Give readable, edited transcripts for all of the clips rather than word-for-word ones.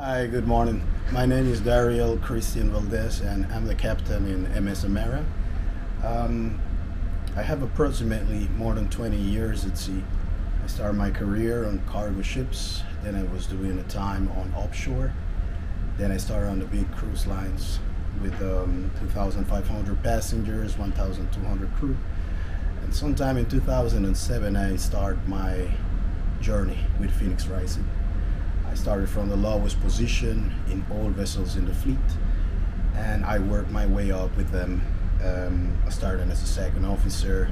Hi, good morning. My name is Daryl Christian Valdez, and I'm the captain in MS Amera. I have approximately more than 20 years at sea. I started my career on cargo ships, then I was doing a time on offshore. Then I started on the big cruise lines with 2,500 passengers, 1,200 crew. And sometime in 2007, I started my journey with Phoenix Rising. I started from the lowest position in all vessels in the fleet, and I worked my way up with them. I started as a second officer,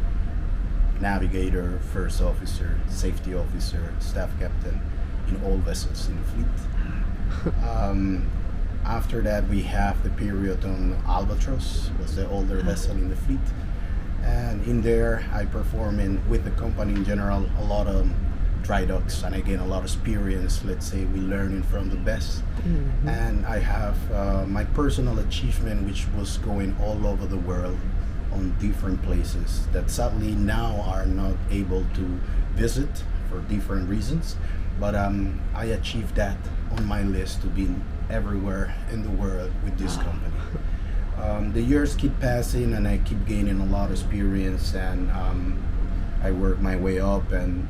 navigator, first officer, safety officer, staff captain in all vessels in the fleet. After that, we have the period on Albatross, was the older vessel in the fleet, and in there I perform with the company in general a lot of dry docks, and again a lot of experience. Let's say we learning from the best. And I have my personal achievement, which was going all over the world on different places that sadly now are not able to visit for different reasons, but I achieved that on my list to be everywhere in the world with this company. The years keep passing and I keep gaining a lot of experience, and I work my way up, and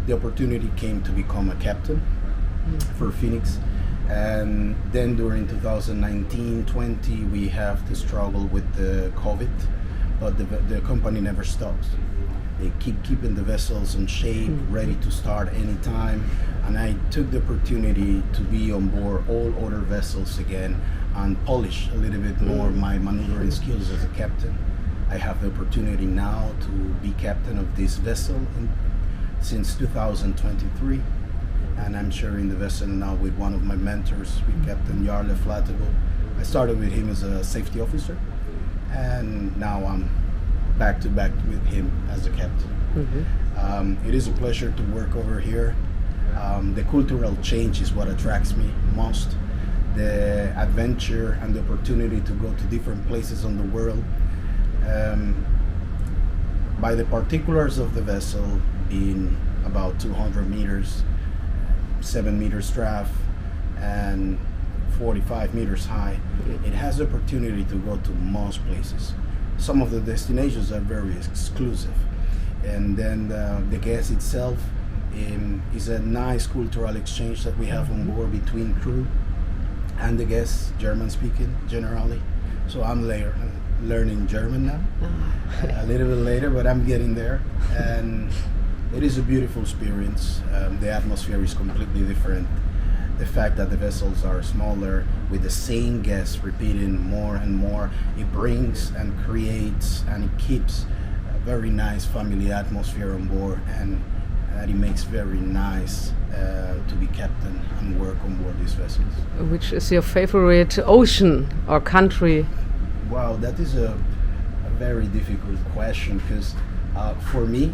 the opportunity came to become a captain for Phoenix. And then during 2019-20 we have to struggle with the COVID, but the company never stops. They keep keeping the vessels in shape, ready to start anytime, and I took the opportunity to be on board all other vessels again and polish a little bit more my maneuvering skills as a captain. I have the opportunity now to be captain of this vessel since 2023, and I'm sharing the vessel now with one of my mentors, with Captain Jarle Flatego. I started with him as a safety officer, and now I'm back to back with him as a captain. It is a pleasure to work over here. The cultural change is what attracts me most. The adventure and the opportunity to go to different places on the world. By the particulars of the vessel being about 200 meters, 7 meters draft, and 45 meters high, it has the opportunity to go to most places. Some of the destinations are very exclusive, and then the gas itself is a nice cultural exchange that we have on board between crew and the guests, German speaking generally. So I'm learning German now, a little bit later, but I'm getting there, and it is a beautiful experience. The atmosphere is completely different. The fact that the vessels are smaller with the same guests repeating more and more, it brings and creates and it keeps a very nice family atmosphere on board, and it makes very nice to be captain and work on board these vessels. Which is your favorite ocean or country? Wow, that is a very difficult question, because for me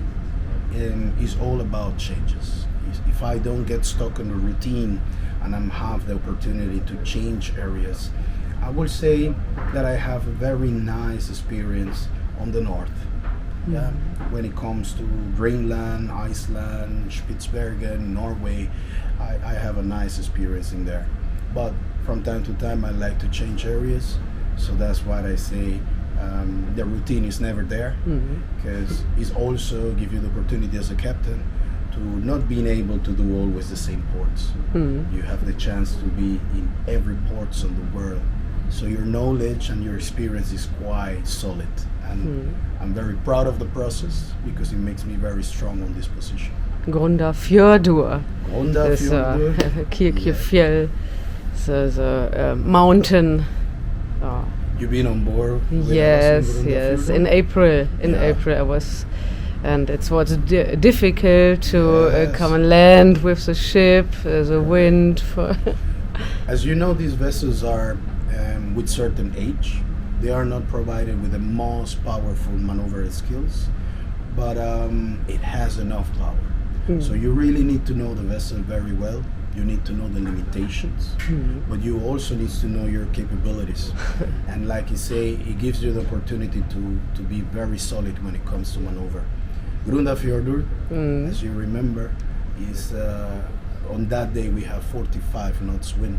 it's all about changes. If I don't get stuck in the routine and I have the opportunity to change areas, I will say that I have a very nice experience on the north. When it comes to Greenland, Iceland, Spitsbergen, Norway, I have a nice experience in there. But from time to time I like to change areas, so that's why I say the routine is never there, because it's also give you the opportunity as a captain to not being able to do always the same ports. You have the chance to be in every ports in the world, so your knowledge and your experience is quite solid, and I'm very proud of the process because it makes me very strong on this position. Grundarfjörður. Grundarfjörður. Kirkjufjell, the mountain. You've been on board with Yes, us in yes. Grundarfjörður? In April, April I was, and it was difficult to come and land with the ship, the wind. As you know, these vessels are with certain age. They are not provided with the most powerful maneuver skills, but it has enough power. So you really need to know the vessel very well. You need to know the limitations, but you also need to know your capabilities. And like you say, it gives you the opportunity to be very solid when it comes to maneuver. Grundarfjörður, as you remember, is on that day we have 45 knots wind.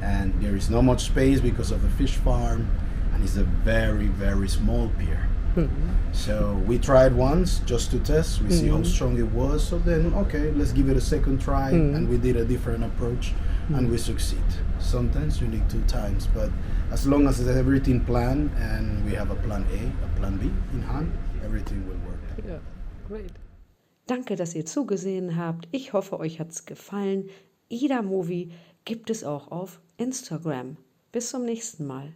And there is not much space because of the fish farm, and it's a very, very small pier. So we tried once just to test, we see how strong it was, so then okay, let's give it a second try, and we did a different approach, and we succeed. Sometimes you need 2 times, but as long as there's everything planned and we have a plan A, a plan B in hand, everything will work. Yeah, great. Danke, dass ihr zugesehen habt. Ich hoffe, euch hat's gefallen. Ida Movie gibt es auch auf Instagram. Bis zum nächsten Mal.